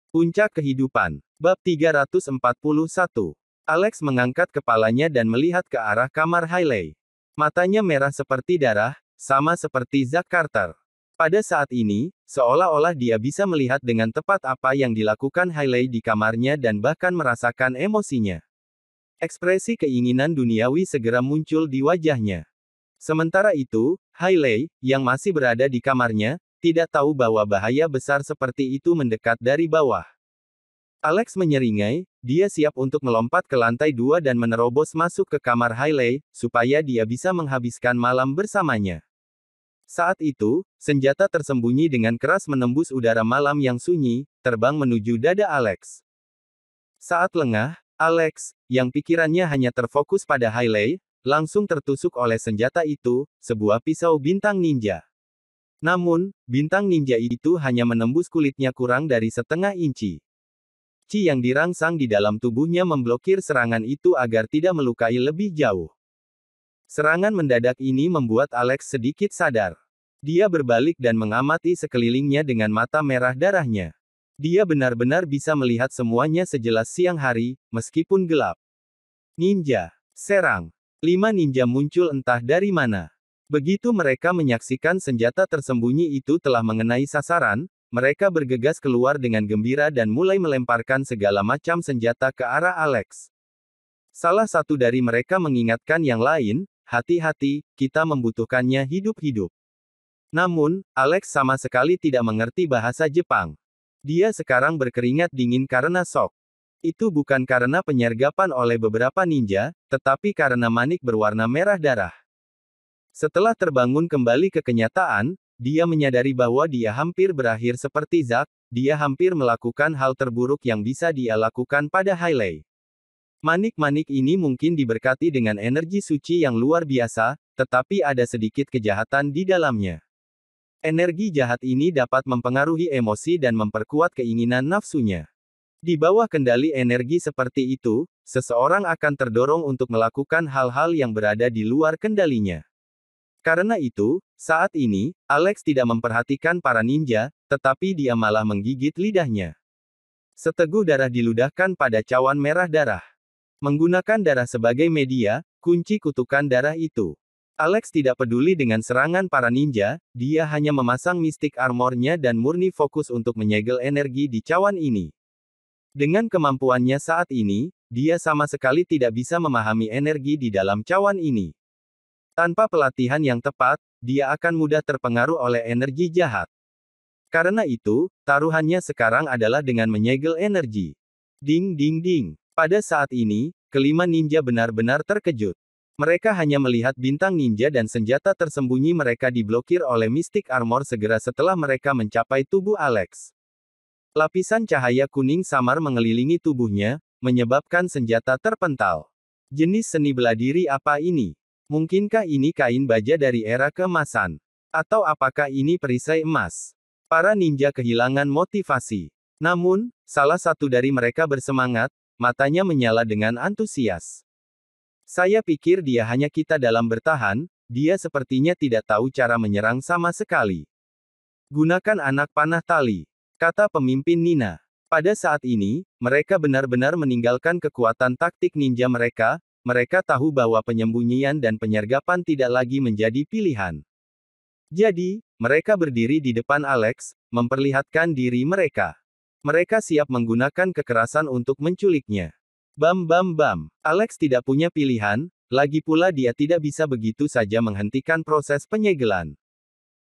Puncak kehidupan. Bab 341. Alex mengangkat kepalanya dan melihat ke arah kamar Hailey. Matanya merah seperti darah, sama seperti Zack Carter. Pada saat ini, seolah-olah dia bisa melihat dengan tepat apa yang dilakukan Hailey di kamarnya dan bahkan merasakan emosinya. Ekspresi keinginan duniawi segera muncul di wajahnya. Sementara itu, Hailey, yang masih berada di kamarnya, tidak tahu bahwa bahaya besar seperti itu mendekat dari bawah. Alex menyeringai, dia siap untuk melompat ke lantai 2 dan menerobos masuk ke kamar Hailey, supaya dia bisa menghabiskan malam bersamanya. Saat itu, senjata tersembunyi dengan keras menembus udara malam yang sunyi, terbang menuju dada Alex. Saat lengah, Alex, yang pikirannya hanya terfokus pada Hailey, langsung tertusuk oleh senjata itu, sebuah pisau bintang ninja. Namun, bintang ninja itu hanya menembus kulitnya kurang dari setengah inci. Qi yang dirangsang di dalam tubuhnya memblokir serangan itu agar tidak melukai lebih jauh. Serangan mendadak ini membuat Alex sedikit sadar. Dia berbalik dan mengamati sekelilingnya dengan mata merah darahnya. Dia benar-benar bisa melihat semuanya sejelas siang hari, meskipun gelap. Ninja. Serang. 5 ninja muncul entah dari mana. Begitu mereka menyaksikan senjata tersembunyi itu telah mengenai sasaran, mereka bergegas keluar dengan gembira dan mulai melemparkan segala macam senjata ke arah Alex. Salah satu dari mereka mengingatkan yang lain, hati-hati, kita membutuhkannya hidup-hidup. Namun, Alex sama sekali tidak mengerti bahasa Jepang. Dia sekarang berkeringat dingin karena shock. Itu bukan karena penyergapan oleh beberapa ninja, tetapi karena manik berwarna merah darah. Setelah terbangun kembali ke kenyataan, dia menyadari bahwa dia hampir berakhir seperti Zack, dia hampir melakukan hal terburuk yang bisa dia lakukan pada Hailey. Manik-manik ini mungkin diberkati dengan energi suci yang luar biasa, tetapi ada sedikit kejahatan di dalamnya. Energi jahat ini dapat mempengaruhi emosi dan memperkuat keinginan nafsunya. Di bawah kendali energi seperti itu, seseorang akan terdorong untuk melakukan hal-hal yang berada di luar kendalinya. Karena itu, saat ini, Alex tidak memperhatikan para ninja, tetapi dia malah menggigit lidahnya. Seteguk darah diludahkan pada cawan merah darah. Menggunakan darah sebagai media, kunci kutukan darah itu. Alex tidak peduli dengan serangan para ninja, dia hanya memasang mistik armornya dan murni fokus untuk menyegel energi di cawan ini. Dengan kemampuannya saat ini, dia sama sekali tidak bisa memahami energi di dalam cawan ini. Tanpa pelatihan yang tepat, dia akan mudah terpengaruh oleh energi jahat. Karena itu, taruhannya sekarang adalah dengan menyegel energi. Ding ding ding. Pada saat ini, kelima ninja benar-benar terkejut. Mereka hanya melihat bintang ninja dan senjata tersembunyi mereka diblokir oleh Mystic Armor segera setelah mereka mencapai tubuh Alex. Lapisan cahaya kuning samar mengelilingi tubuhnya, menyebabkan senjata terpental. Jenis seni bela diri apa ini? Mungkinkah ini kain baja dari era keemasan? Atau apakah ini perisai emas? Para ninja kehilangan motivasi. Namun, salah satu dari mereka bersemangat, matanya menyala dengan antusias. Saya pikir dia hanya kita dalam bertahan, dia sepertinya tidak tahu cara menyerang sama sekali. Gunakan anak panah tali, kata pemimpin Nina. Pada saat ini, mereka benar-benar meninggalkan kekuatan taktik ninja mereka. Mereka tahu bahwa penyembunyian dan penyergapan tidak lagi menjadi pilihan. Jadi, mereka berdiri di depan Alex, memperlihatkan diri mereka. Mereka siap menggunakan kekerasan untuk menculiknya. Bam bam bam. Alex tidak punya pilihan, lagi pula dia tidak bisa begitu saja menghentikan proses penyegelan.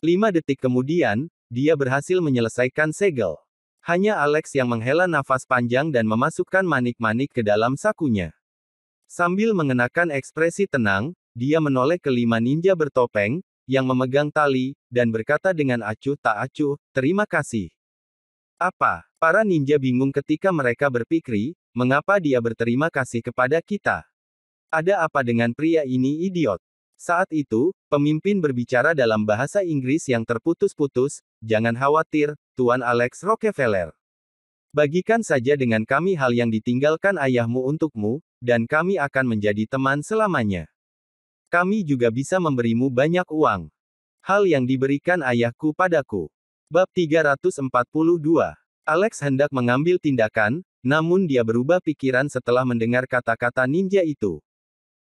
5 detik kemudian, dia berhasil menyelesaikan segel. Hanya Alex yang menghela nafas panjang dan memasukkan manik-manik ke dalam sakunya. Sambil mengenakan ekspresi tenang, dia menoleh ke 5 ninja bertopeng, yang memegang tali, dan berkata dengan acuh tak acuh, terima kasih. Apa? Para ninja bingung ketika mereka berpikir, mengapa dia berterima kasih kepada kita? Ada apa dengan pria ini idiot? Saat itu, pemimpin berbicara dalam bahasa Inggris yang terputus-putus, jangan khawatir, Tuan Alex Rockefeller. Bagikan saja dengan kami hal yang ditinggalkan ayahmu untukmu, dan kami akan menjadi teman selamanya. Kami juga bisa memberimu banyak uang. Hal yang diberikan ayahku padaku. Bab 342. Alex hendak mengambil tindakan, namun dia berubah pikiran setelah mendengar kata-kata ninja itu.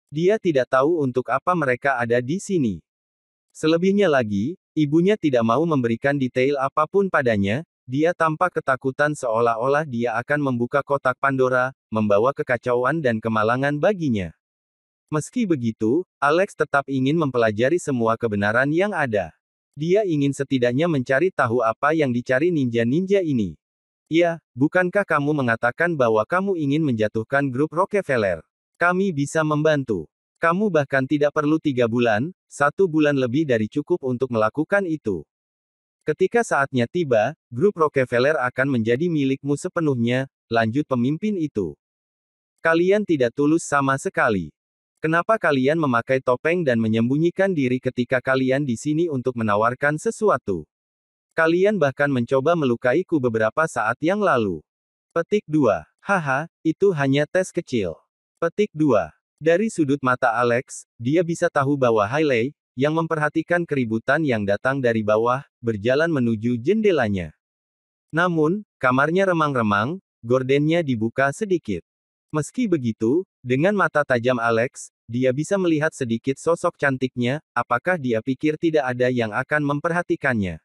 Dia tidak tahu untuk apa mereka ada di sini. Selebihnya lagi, ibunya tidak mau memberikan detail apapun padanya. Dia tampak ketakutan seolah-olah dia akan membuka kotak Pandora, membawa kekacauan dan kemalangan baginya. Meski begitu, Alex tetap ingin mempelajari semua kebenaran yang ada. Dia ingin setidaknya mencari tahu apa yang dicari ninja-ninja ini. Ya, bukankah kamu mengatakan bahwa kamu ingin menjatuhkan grup Rockefeller? Kami bisa membantu. Kamu bahkan tidak perlu 3 bulan, 1 bulan lebih dari cukup untuk melakukan itu. Ketika saatnya tiba, grup Rockefeller akan menjadi milikmu sepenuhnya, lanjut pemimpin itu. Kalian tidak tulus sama sekali. Kenapa kalian memakai topeng dan menyembunyikan diri ketika kalian di sini untuk menawarkan sesuatu? Kalian bahkan mencoba melukaiku beberapa saat yang lalu. Petik 2. Haha, itu hanya tes kecil. Petik 2. Dari sudut mata Alex, dia bisa tahu bahwa Hailey, yang memperhatikan keributan yang datang dari bawah, berjalan menuju jendelanya. Namun, kamarnya remang-remang, gordennya dibuka sedikit. Meski begitu, dengan mata tajam Alex, dia bisa melihat sedikit sosok cantiknya, apakah dia pikir tidak ada yang akan memperhatikannya?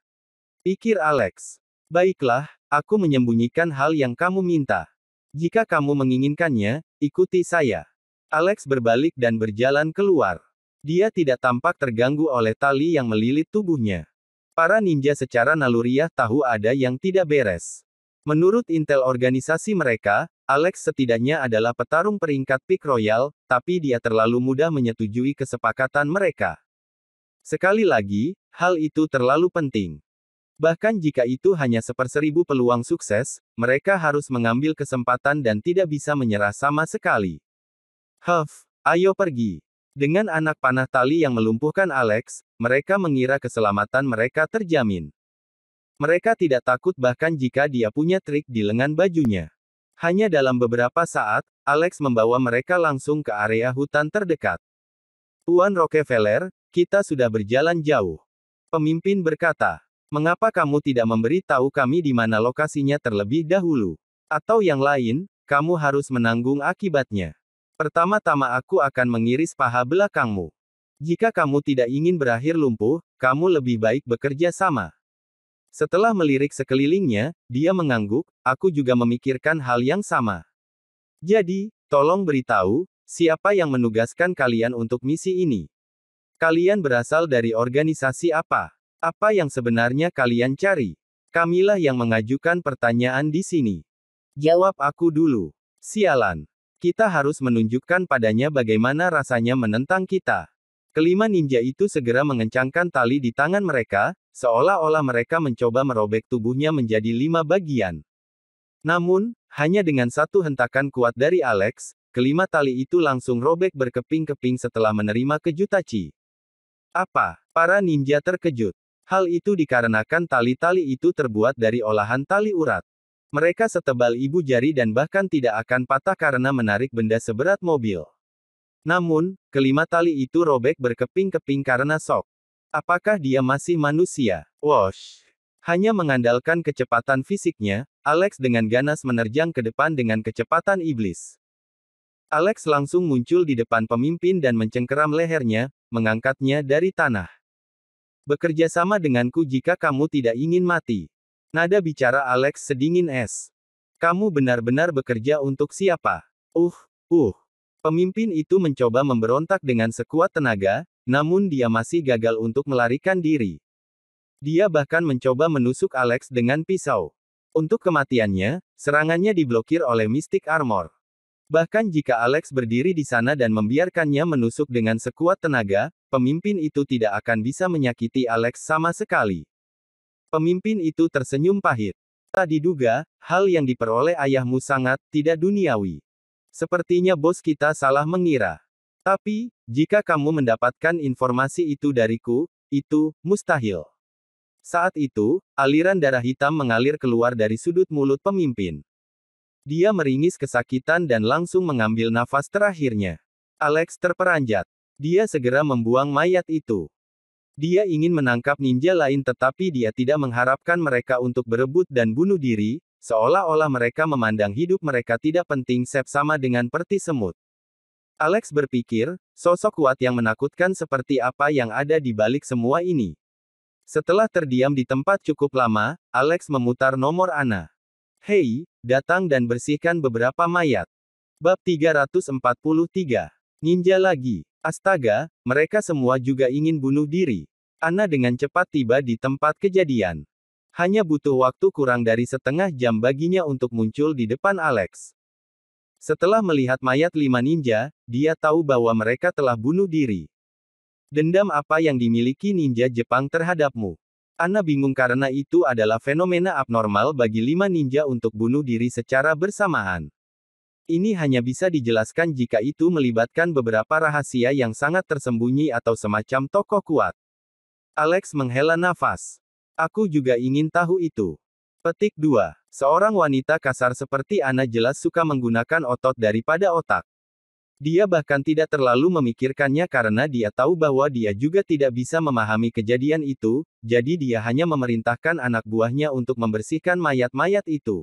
Pikir Alex. Baiklah, aku menyembunyikan hal yang kamu minta. Jika kamu menginginkannya, ikuti saya. Alex berbalik dan berjalan keluar. Dia tidak tampak terganggu oleh tali yang melilit tubuhnya. Para ninja secara naluriah tahu ada yang tidak beres. Menurut intel organisasi mereka, Alex setidaknya adalah petarung peringkat Peak Royal, tapi dia terlalu mudah menyetujui kesepakatan mereka. Sekali lagi, hal itu terlalu penting. Bahkan jika itu hanya 1/1000 peluang sukses, mereka harus mengambil kesempatan dan tidak bisa menyerah sama sekali. Huff, ayo pergi. Dengan anak panah tali yang melumpuhkan Alex, mereka mengira keselamatan mereka terjamin. Mereka tidak takut bahkan jika dia punya trik di lengan bajunya. Hanya dalam beberapa saat, Alex membawa mereka langsung ke area hutan terdekat. Tuan Rockefeller, kita sudah berjalan jauh. Pemimpin berkata, mengapa kamu tidak memberi tahu kami di mana lokasinya terlebih dahulu? Atau yang lain, kamu harus menanggung akibatnya. Pertama-tama aku akan mengiris paha belakangmu. Jika kamu tidak ingin berakhir lumpuh, kamu lebih baik bekerja sama. Setelah melirik sekelilingnya, dia mengangguk, aku juga memikirkan hal yang sama. Jadi, tolong beritahu, siapa yang menugaskan kalian untuk misi ini? Kalian berasal dari organisasi apa? Apa yang sebenarnya kalian cari? Kamilah yang mengajukan pertanyaan di sini. Jawab aku dulu. Sialan. Kita harus menunjukkan padanya bagaimana rasanya menentang kita. Kelima ninja itu segera mengencangkan tali di tangan mereka, seolah-olah mereka mencoba merobek tubuhnya menjadi 5 bagian. Namun, hanya dengan satu hentakan kuat dari Alex, kelima tali itu langsung robek berkeping-keping setelah menerima kejutaci. Apa? Para ninja terkejut. Hal itu dikarenakan tali-tali itu terbuat dari olahan tali urat. Mereka setebal ibu jari dan bahkan tidak akan patah karena menarik benda seberat mobil. Namun, kelima tali itu robek berkeping-keping karena shock. Apakah dia masih manusia? Wosh! Hanya mengandalkan kecepatan fisiknya, Alex dengan ganas menerjang ke depan dengan kecepatan iblis. Alex langsung muncul di depan pemimpin dan mencengkeram lehernya, mengangkatnya dari tanah. Bekerja sama denganku jika kamu tidak ingin mati. Nada bicara Alex sedingin es. Kamu benar-benar bekerja untuk siapa? Pemimpin itu mencoba memberontak dengan sekuat tenaga, namun dia masih gagal untuk melarikan diri. Dia bahkan mencoba menusuk Alex dengan pisau. Untuk kematiannya, serangannya diblokir oleh Mystic Armor. Bahkan jika Alex berdiri di sana dan membiarkannya menusuk dengan sekuat tenaga, pemimpin itu tidak akan bisa menyakiti Alex sama sekali. Pemimpin itu tersenyum pahit. Tak diduga, hal yang diperoleh ayahmu sangat tidak duniawi. Sepertinya bos kita salah mengira. Tapi, jika kamu mendapatkan informasi itu dariku, itu mustahil. Saat itu, aliran darah hitam mengalir keluar dari sudut mulut pemimpin. Dia meringis kesakitan dan langsung mengambil nafas terakhirnya. Alex terperanjat. Dia segera membuang mayat itu. Dia ingin menangkap ninja lain tetapi dia tidak mengharapkan mereka untuk berebut dan bunuh diri, seolah-olah mereka memandang hidup mereka tidak penting sama dengan peti semut. Alex berpikir, sosok kuat yang menakutkan seperti apa yang ada di balik semua ini. Setelah terdiam di tempat cukup lama, Alex memutar nomor Ana. Hei, datang dan bersihkan beberapa mayat. Bab 343. Ninja lagi. Astaga, mereka semua juga ingin bunuh diri. Ana dengan cepat tiba di tempat kejadian. Hanya butuh waktu kurang dari setengah jam baginya untuk muncul di depan Alex. Setelah melihat mayat 5 ninja, dia tahu bahwa mereka telah bunuh diri. Dendam apa yang dimiliki ninja Jepang terhadapmu? Ana bingung karena itu adalah fenomena abnormal bagi 5 ninja untuk bunuh diri secara bersamaan. Ini hanya bisa dijelaskan jika itu melibatkan beberapa rahasia yang sangat tersembunyi atau semacam tokoh kuat. Alex menghela nafas. Aku juga ingin tahu itu. Petik 2. Seorang wanita kasar seperti Ana jelas suka menggunakan otot daripada otak. Dia bahkan tidak terlalu memikirkannya karena dia tahu bahwa dia juga tidak bisa memahami kejadian itu, jadi dia hanya memerintahkan anak buahnya untuk membersihkan mayat-mayat itu.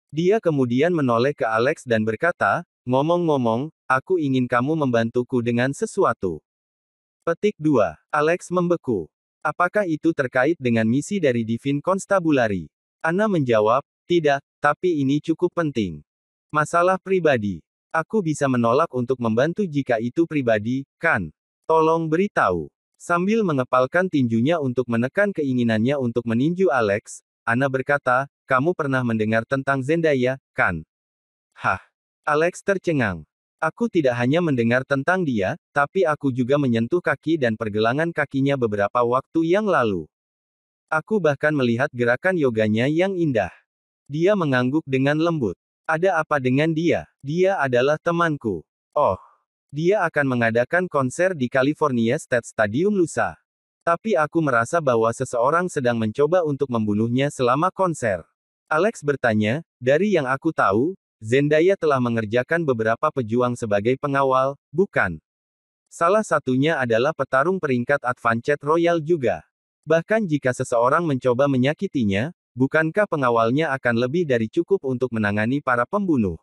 Dia kemudian menoleh ke Alex dan berkata, ngomong-ngomong, aku ingin kamu membantuku dengan sesuatu. Petik 2. Alex membeku. Apakah itu terkait dengan misi dari Divine Constabulary? Ana menjawab, tidak, tapi ini cukup penting. Masalah pribadi. Aku bisa menolak untuk membantu jika itu pribadi, kan? Tolong beritahu. Sambil mengepalkan tinjunya untuk menekan keinginannya untuk meninju Alex, Ana berkata, kamu pernah mendengar tentang Zendaya, kan? Hah? Alex tercengang. Aku tidak hanya mendengar tentang dia, tapi aku juga menyentuh kaki dan pergelangan kakinya beberapa waktu yang lalu. Aku bahkan melihat gerakan yoganya yang indah. Dia mengangguk dengan lembut. Ada apa dengan dia? Dia adalah temanku. Oh. Dia akan mengadakan konser di California State Stadium lusa. Tapi aku merasa bahwa seseorang sedang mencoba untuk membunuhnya selama konser. Alex bertanya, dari yang aku tahu, Zendaya telah mengerjakan beberapa pejuang sebagai pengawal, bukan? Salah satunya adalah petarung peringkat Advanced Royal juga. Bahkan jika seseorang mencoba menyakitinya, bukankah pengawalnya akan lebih dari cukup untuk menangani para pembunuh?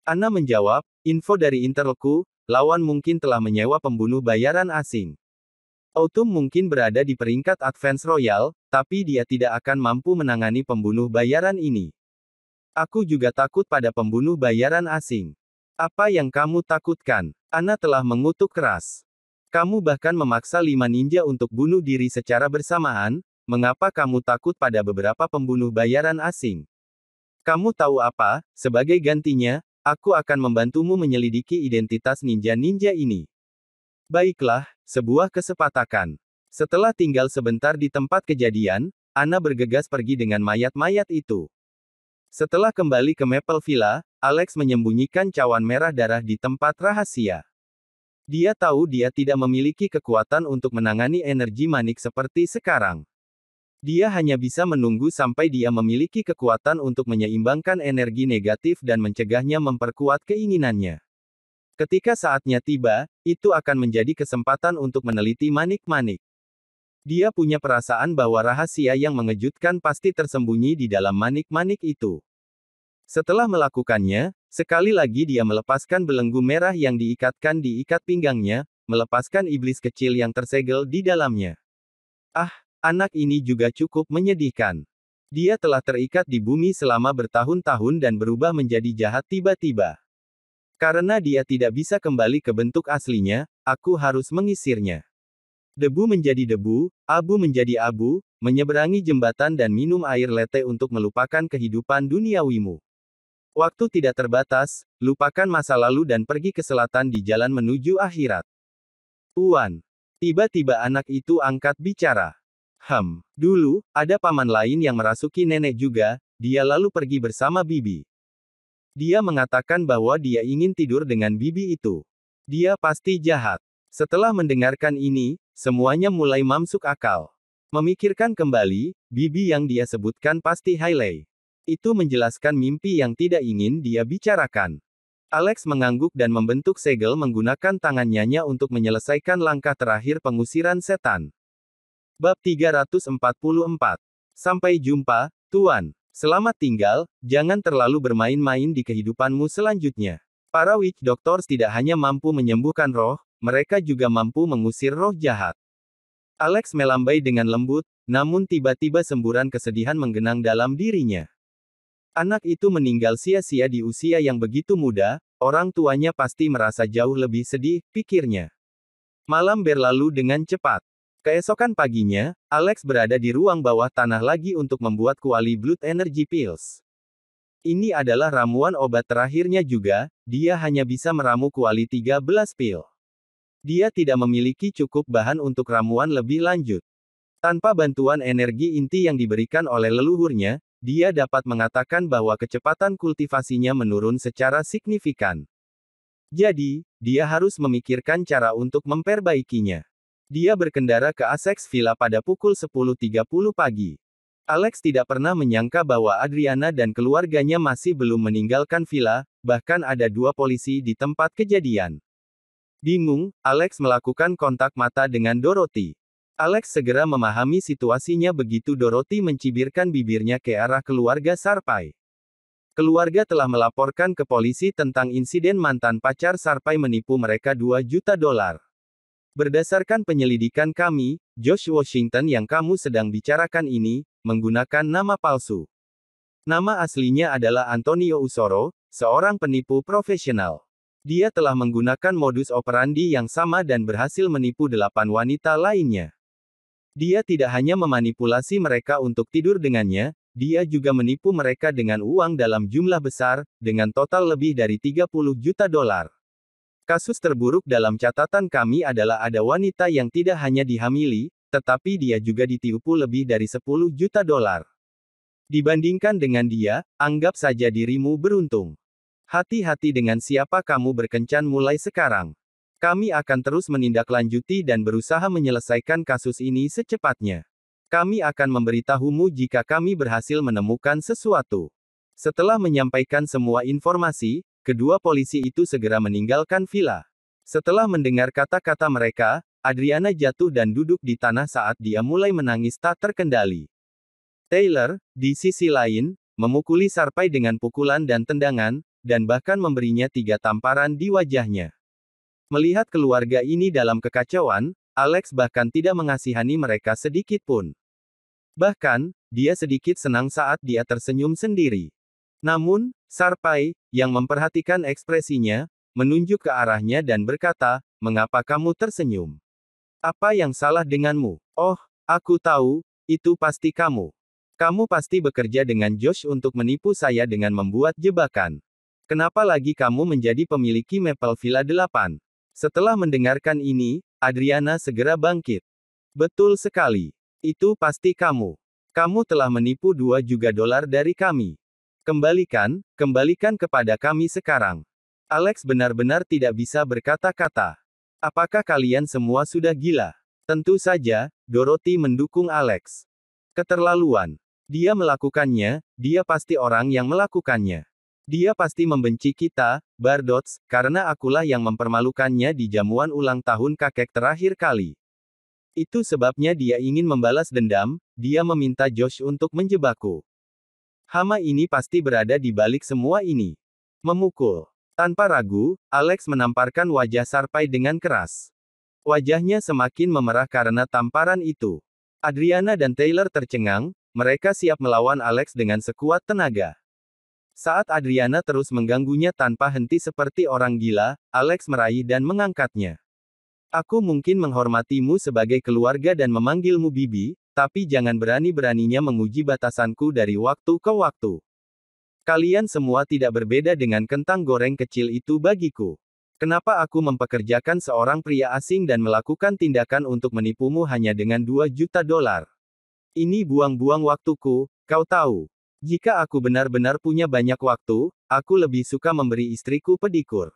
Ana menjawab, info dari intelku, lawan mungkin telah menyewa pembunuh bayaran asing. Autumn mungkin berada di peringkat Advance Royal, tapi dia tidak akan mampu menangani pembunuh bayaran ini. Aku juga takut pada pembunuh bayaran asing. Apa yang kamu takutkan? Ana telah mengutuk keras. Kamu bahkan memaksa 5 ninja untuk bunuh diri secara bersamaan, mengapa kamu takut pada beberapa pembunuh bayaran asing? Kamu tahu apa, sebagai gantinya, aku akan membantumu menyelidiki identitas ninja-ninja ini. Baiklah, sebuah kesepakatan. Setelah tinggal sebentar di tempat kejadian, Ana bergegas pergi dengan mayat-mayat itu. Setelah kembali ke Maple Villa, Alex menyembunyikan cawan merah darah di tempat rahasia. Dia tahu dia tidak memiliki kekuatan untuk menangani energi manik seperti sekarang. Dia hanya bisa menunggu sampai dia memiliki kekuatan untuk menyeimbangkan energi negatif dan mencegahnya memperkuat keinginannya. Ketika saatnya tiba, itu akan menjadi kesempatan untuk meneliti manik-manik. Dia punya perasaan bahwa rahasia yang mengejutkan pasti tersembunyi di dalam manik-manik itu. Setelah melakukannya, sekali lagi dia melepaskan belenggu merah yang diikatkan di ikat pinggangnya, melepaskan iblis kecil yang tersegel di dalamnya. Ah, anak ini juga cukup menyedihkan. Dia telah terikat di bumi selama bertahun-tahun dan berubah menjadi jahat tiba-tiba. Karena dia tidak bisa kembali ke bentuk aslinya, aku harus mengisirnya. Debu menjadi debu, abu menjadi abu, menyeberangi jembatan dan minum air lete untuk melupakan kehidupan duniawimu. Waktu tidak terbatas, lupakan masa lalu dan pergi ke selatan di jalan menuju akhirat. Tuan. Tiba-tiba anak itu angkat bicara. Dulu, ada paman lain yang merasuki nenek juga, dia lalu pergi bersama bibi. Dia mengatakan bahwa dia ingin tidur dengan bibi itu. Dia pasti jahat. Setelah mendengarkan ini, semuanya mulai masuk akal. Memikirkan kembali, bibi yang dia sebutkan pasti Hailey. Itu menjelaskan mimpi yang tidak ingin dia bicarakan. Alex mengangguk dan membentuk segel menggunakan tangannya untuk menyelesaikan langkah terakhir pengusiran setan. Bab 344. Sampai jumpa, Tuan. Selamat tinggal, jangan terlalu bermain-main di kehidupanmu selanjutnya. Para witch doctors tidak hanya mampu menyembuhkan roh, mereka juga mampu mengusir roh jahat. Alex melambai dengan lembut, namun tiba-tiba semburan kesedihan menggenang dalam dirinya. Anak itu meninggal sia-sia di usia yang begitu muda, orang tuanya pasti merasa jauh lebih sedih, pikirnya. Malam berlalu dengan cepat. Keesokan paginya, Alex berada di ruang bawah tanah lagi untuk membuat kuali Blood Energy Pills. Ini adalah ramuan obat terakhirnya juga, dia hanya bisa meramu kuali 13 pil. Dia tidak memiliki cukup bahan untuk ramuan lebih lanjut. Tanpa bantuan energi inti yang diberikan oleh leluhurnya, dia dapat mengatakan bahwa kecepatan kultivasinya menurun secara signifikan. Jadi, dia harus memikirkan cara untuk memperbaikinya. Dia berkendara ke Essex Villa pada pukul 10.30 pagi. Alex tidak pernah menyangka bahwa Adriana dan keluarganya masih belum meninggalkan villa, bahkan ada 2 polisi di tempat kejadian. Bingung, Alex melakukan kontak mata dengan Dorothy. Alex segera memahami situasinya begitu Dorothy mencibirkan bibirnya ke arah keluarga Sarpai. Keluarga telah melaporkan ke polisi tentang insiden mantan pacar Sarpai menipu mereka 2 juta dolar. Berdasarkan penyelidikan kami, Josh Washington yang kamu sedang bicarakan ini, menggunakan nama palsu. Nama aslinya adalah Antonio Usoro, seorang penipu profesional. Dia telah menggunakan modus operandi yang sama dan berhasil menipu 8 wanita lainnya. Dia tidak hanya memanipulasi mereka untuk tidur dengannya, dia juga menipu mereka dengan uang dalam jumlah besar, dengan total lebih dari 30 juta dolar. Kasus terburuk dalam catatan kami adalah ada wanita yang tidak hanya dihamili, tetapi dia juga ditipu lebih dari 10 juta dolar. Dibandingkan dengan dia, anggap saja dirimu beruntung. Hati-hati dengan siapa kamu berkencan mulai sekarang. Kami akan terus menindaklanjuti dan berusaha menyelesaikan kasus ini secepatnya. Kami akan memberitahumu jika kami berhasil menemukan sesuatu. Setelah menyampaikan semua informasi, kedua polisi itu segera meninggalkan villa. Setelah mendengar kata-kata mereka, Adriana jatuh dan duduk di tanah saat dia mulai menangis tak terkendali. Taylor, di sisi lain, memukuli Sarpai dengan pukulan dan tendangan, dan bahkan memberinya 3 tamparan di wajahnya. Melihat keluarga ini dalam kekacauan, Alex bahkan tidak mengasihani mereka sedikit pun. Bahkan, dia sedikit senang saat dia tersenyum sendiri. Namun, Sarpai, yang memperhatikan ekspresinya, menunjuk ke arahnya dan berkata, "Mengapa kamu tersenyum? Apa yang salah denganmu?" "Oh, aku tahu, itu pasti kamu. Kamu pasti bekerja dengan Josh untuk menipu saya dengan membuat jebakan. Kenapa lagi kamu menjadi pemilik Maple Villa 8? Setelah mendengarkan ini, Adriana segera bangkit. "Betul sekali. Itu pasti kamu. Kamu telah menipu 2 juta dolar dari kami. Kembalikan kepada kami sekarang." Alex benar-benar tidak bisa berkata-kata. Apakah kalian semua sudah gila? Tentu saja, Dorothy mendukung Alex. Keterlaluan. Dia melakukannya, dia pasti orang yang melakukannya. Dia pasti membenci kita, Bardots, karena akulah yang mempermalukannya di jamuan ulang tahun kakek terakhir kali. Itu sebabnya dia ingin membalas dendam, dia meminta Josh untuk menjebakku. Hama ini pasti berada di balik semua ini. Memukul. Tanpa ragu, Alex menamparkan wajah Sarpai dengan keras. Wajahnya semakin memerah karena tamparan itu. Adriana dan Taylor tercengang, mereka siap melawan Alex dengan sekuat tenaga. Saat Adriana terus mengganggunya tanpa henti seperti orang gila, Alex meraih dan mengangkatnya. "Aku mungkin menghormatimu sebagai keluarga dan memanggilmu Bibi, tapi jangan berani-beraninya menguji batasanku dari waktu ke waktu. Kalian semua tidak berbeda dengan kentang goreng kecil itu bagiku. Kenapa aku mempekerjakan seorang pria asing dan melakukan tindakan untuk menipumu hanya dengan 2 juta dolar? Ini buang-buang waktuku, kau tahu. Jika aku benar-benar punya banyak waktu, aku lebih suka memberi istriku pedikur."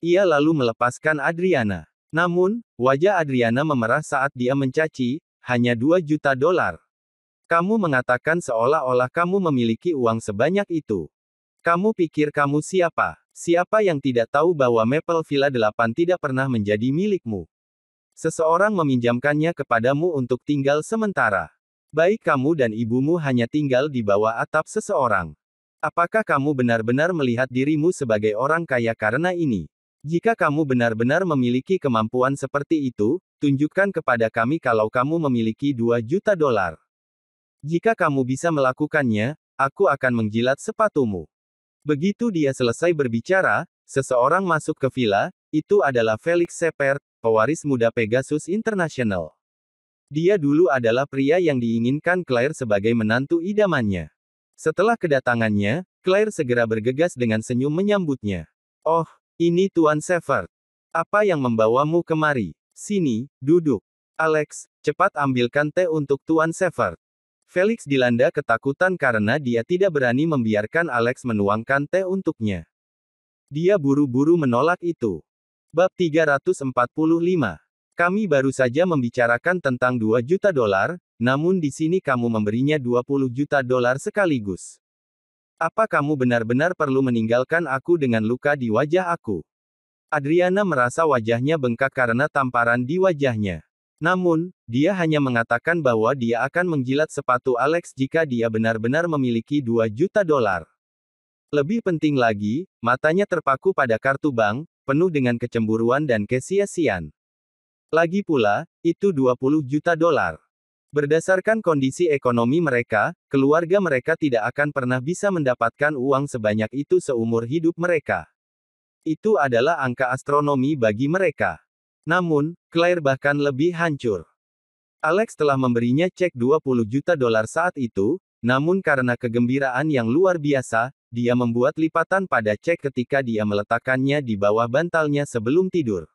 Ia lalu melepaskan Adriana. Namun, wajah Adriana memerah saat dia mencaci, "Hanya 2 juta dolar. Kamu mengatakan seolah-olah kamu memiliki uang sebanyak itu. Kamu pikir kamu siapa? Siapa yang tidak tahu bahwa Maple Villa 8 tidak pernah menjadi milikmu? Seseorang meminjamkannya kepadamu untuk tinggal sementara. Baik kamu dan ibumu hanya tinggal di bawah atap seseorang. Apakah kamu benar-benar melihat dirimu sebagai orang kaya karena ini? Jika kamu benar-benar memiliki kemampuan seperti itu, tunjukkan kepada kami kalau kamu memiliki 2 juta dolar. Jika kamu bisa melakukannya, aku akan menjilat sepatumu. Begitu dia selesai berbicara, seseorang masuk ke villa. Itu adalah Felix Shepard, pewaris muda Pegasus International. Dia dulu adalah pria yang diinginkan Claire sebagai menantu idamannya. Setelah kedatangannya, Claire segera bergegas dengan senyum menyambutnya. Oh, ini Tuan Shepard. Apa yang membawamu kemari? Sini, duduk. Alex, cepat ambilkan teh untuk Tuan Shepard. Felix dilanda ketakutan karena dia tidak berani membiarkan Alex menuangkan teh untuknya. Dia buru-buru menolak itu. Bab 345. Kami baru saja membicarakan tentang 2 juta dolar, namun di sini kamu memberinya 20 juta dolar sekaligus. Apa kamu benar-benar perlu meninggalkan aku dengan luka di wajah aku? Adriana merasa wajahnya bengkak karena tamparan di wajahnya. Namun, dia hanya mengatakan bahwa dia akan menjilat sepatu Alex jika dia benar-benar memiliki 2 juta dolar. Lebih penting lagi, matanya terpaku pada kartu bank, penuh dengan kecemburuan dan kesia-siaan. Lagi pula, itu 20 juta dolar. Berdasarkan kondisi ekonomi mereka, keluarga mereka tidak akan pernah bisa mendapatkan uang sebanyak itu seumur hidup mereka. Itu adalah angka astronomi bagi mereka. Namun, Claire bahkan lebih hancur. Alex telah memberinya cek 20 juta dolar saat itu, namun karena kegembiraan yang luar biasa, dia membuat lipatan pada cek ketika dia meletakkannya di bawah bantalnya sebelum tidur.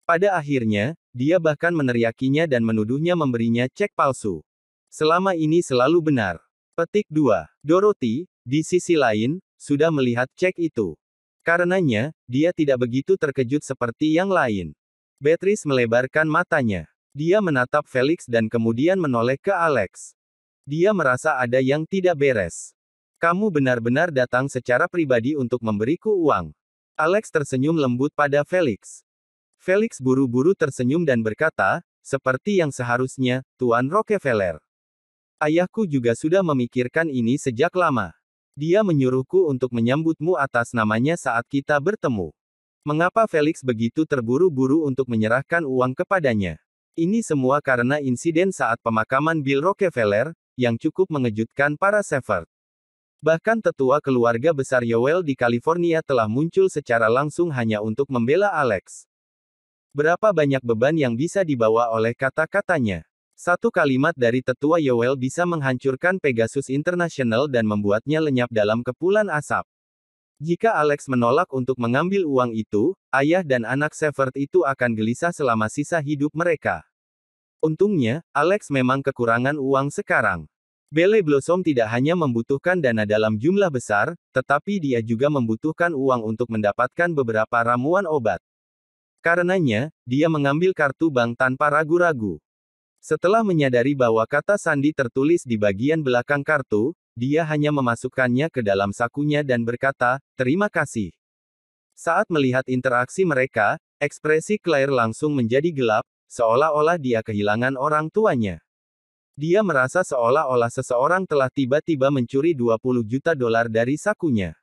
Pada akhirnya, dia bahkan meneriakinya dan menuduhnya memberinya cek palsu. Selama ini selalu benar. Petik 2. Dorothy, di sisi lain, sudah melihat cek itu. Karenanya, dia tidak begitu terkejut seperti yang lain. Beatrice melebarkan matanya. Dia menatap Felix dan kemudian menoleh ke Alex. Dia merasa ada yang tidak beres. Kamu benar-benar datang secara pribadi untuk memberiku uang. Alex tersenyum lembut pada Felix. Felix buru-buru tersenyum dan berkata, seperti yang seharusnya, Tuan Rockefeller. Ayahku juga sudah memikirkan ini sejak lama. Dia menyuruhku untuk menyambutmu atas namanya saat kita bertemu. Mengapa Felix begitu terburu-buru untuk menyerahkan uang kepadanya? Ini semua karena insiden saat pemakaman Bill Rockefeller, yang cukup mengejutkan para Shepard. Bahkan tetua keluarga besar Yowell di California telah muncul secara langsung hanya untuk membela Alex. Berapa banyak beban yang bisa dibawa oleh kata-katanya? Satu kalimat dari tetua Yowell bisa menghancurkan Pegasus International dan membuatnya lenyap dalam kepulan asap. Jika Alex menolak untuk mengambil uang itu, ayah dan anak Shepard itu akan gelisah selama sisa hidup mereka. Untungnya, Alex memang kekurangan uang sekarang. Belle Blossom tidak hanya membutuhkan dana dalam jumlah besar, tetapi dia juga membutuhkan uang untuk mendapatkan beberapa ramuan obat. Karenanya, dia mengambil kartu bank tanpa ragu-ragu. Setelah menyadari bahwa kata sandi tertulis di bagian belakang kartu, dia hanya memasukkannya ke dalam sakunya dan berkata, "Terima kasih." Saat melihat interaksi mereka, ekspresi Claire langsung menjadi gelap, seolah-olah dia kehilangan orang tuanya. Dia merasa seolah-olah seseorang telah tiba-tiba mencuri 20 juta dolar dari sakunya.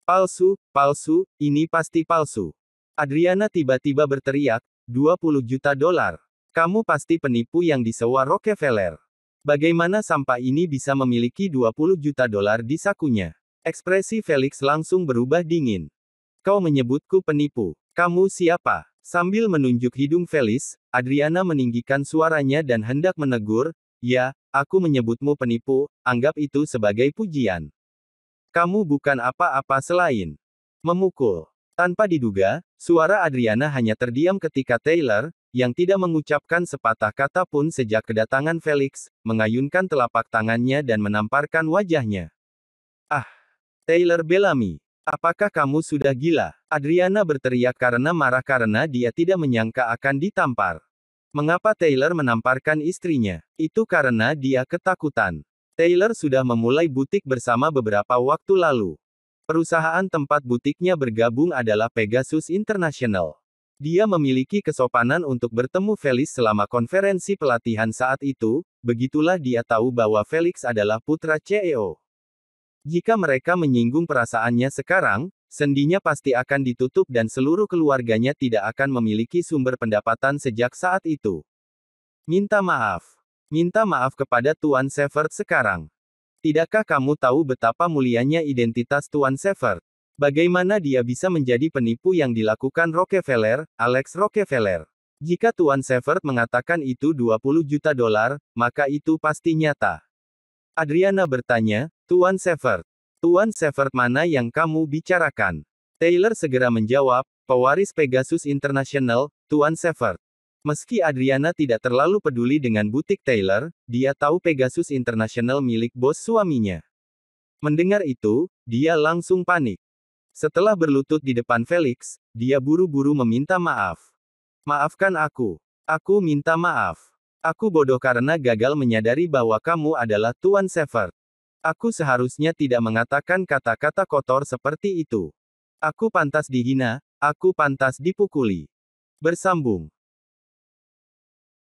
Palsu, palsu, ini pasti palsu. Adriana tiba-tiba berteriak, 20 juta dolar. Kamu pasti penipu yang disewa Rockefeller. Bagaimana sampah ini bisa memiliki 20 juta dolar di sakunya? Ekspresi Felix langsung berubah dingin. Kau menyebutku penipu. Kamu siapa? Sambil menunjuk hidung Felix, Adriana meninggikan suaranya dan hendak menegur, "Ya, aku menyebutmu penipu, anggap itu sebagai pujian. Kamu bukan apa-apa selain memukul." Tanpa diduga, suara Adriana hanya terdiam ketika Taylor, yang tidak mengucapkan sepatah kata pun sejak kedatangan Felix, mengayunkan telapak tangannya dan menamparkan wajahnya. "Ah, Taylor Bellamy. Apakah kamu sudah gila?" Adriana berteriak karena marah karena dia tidak menyangka akan ditampar. Mengapa Taylor menamparkan istrinya? Itu karena dia ketakutan. Taylor sudah memulai butik bersama beberapa waktu lalu. Perusahaan tempat butiknya bergabung adalah Pegasus International. Dia memiliki kesopanan untuk bertemu Felix selama konferensi pelatihan saat itu, begitulah dia tahu bahwa Felix adalah putra CEO. Jika mereka menyinggung perasaannya sekarang, sendinya pasti akan ditutup dan seluruh keluarganya tidak akan memiliki sumber pendapatan sejak saat itu. Minta maaf. Minta maaf kepada Tuan Shepard sekarang. Tidakkah kamu tahu betapa mulianya identitas Tuan Shepard? Bagaimana dia bisa menjadi penipu yang dilakukan Rockefeller, Alex Rockefeller? Jika Tuan Shepard mengatakan itu 20 juta dolar, maka itu pasti nyata. Adriana bertanya, Tuan Shepard. Tuan Shepard mana yang kamu bicarakan? Taylor segera menjawab, pewaris Pegasus International, Tuan Shepard. Meski Adriana tidak terlalu peduli dengan butik Taylor, dia tahu Pegasus International milik bos suaminya. Mendengar itu, dia langsung panik. Setelah berlutut di depan Felix, dia buru-buru meminta maaf. Maafkan aku. Aku minta maaf. Aku bodoh karena gagal menyadari bahwa kamu adalah Tuan Shepard. Aku seharusnya tidak mengatakan kata-kata kotor seperti itu. Aku pantas dihina, aku pantas dipukuli. Bersambung.